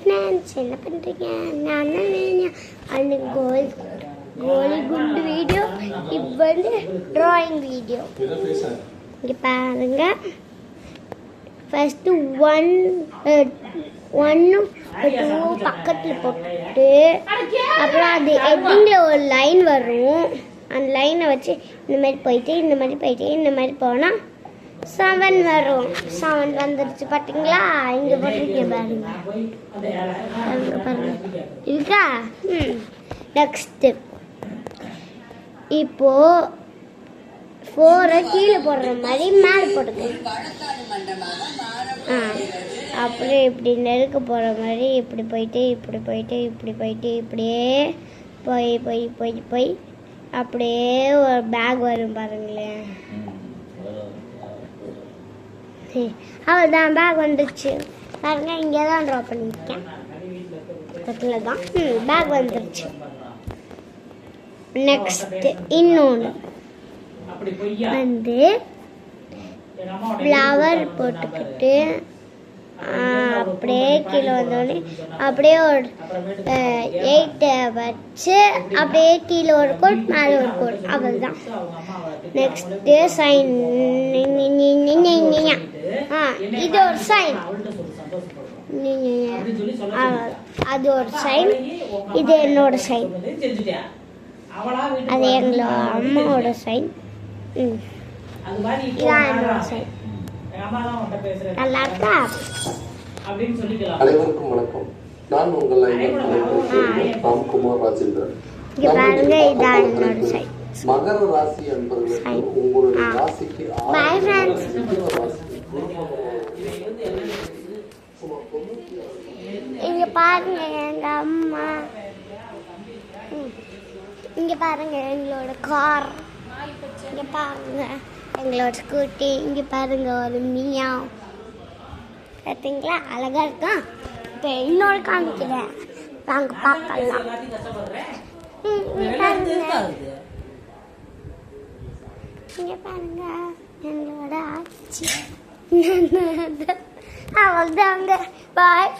Friends, என்ன பண்ணுறீங்க? நான் தான் வேணும் அந்த கோலி குண்டு வீடியோ. இப்போ வந்து ட்ராயிங் வீடியோ. இங்கே பாருங்க, ஃபஸ்ட்டு 1 2 பக்கத்தில் போட்டு அப்புறம் அது எட்டிங்கில் ஒரு லைன் வரும். அந்த லைனை வச்சு இந்த மாதிரி போயிட்டு இந்த மாதிரி போனால் 7 வரும். 7 வந்துருச்சு பார்த்தீங்களா? இங்கே போட்டிருக்கேன் பாருங்க, இருக்கா? நெக்ஸ்ட்டு இப்போ 4 கீழே போடுற மாதிரி மேலே போட்டுக்கேன். அப்புறம் இப்படி நெருக்க போகிற மாதிரி இப்படி போயிட்டு இப்படியே போய் அப்படியே ஒரு பேக் வரும் பாருங்களேன். அவ்வளோதான், பேக் வந்துடுச்சு பாருங்க. இங்கே தான் ட்ரா பண்ணியிருக்கேன், பக்கத்தில் தான். பேக் வந்துடுச்சு. நெக்ஸ்ட்டு இன்னொன்று வந்து ஃப்ளவர் போட்டுக்கிட்டு அப்படியே கீழே வந்தோடனே அப்படியே ஒரு 8 வச்சு அப்படியே கீழே ஒரு கோட் மேலே ஒரு கோட், அவ்வளோதான். Next sign. இது ஒரு சைன், அது ஒரு சைன். இது என்னோட சைன், அது எங்களோட அம்மாவோட சைன். இதான் என்னோட சைன். நல்லா இருக்கா? அனைவருக்கும் வணக்கம். நான் உங்கள் ராம்குமார் ராஜேந்திரன். இங்க பாருங்க, இதான் என்னோட சைன். மகர ராசி என்பவர்களுக்கு உங்களுடைய ராசிக்கு இங்க பாருங்க எங்க அம்மா, இங்க பாருங்க எங்களோட கார், இங்க பாருங்க எங்களோட ஸ்கூட்டி, இங்க பாருங்க ஒரு மியா. பார்த்தீங்களா? அழகா இருக்கா? இப்போ இன்னொரு காமிக்கிறேன், வாங்க பார்க்கலாம். இங்க பாருங்க எங்களோட ஆட்சி. அவ்வளோதாங்க. பாய்.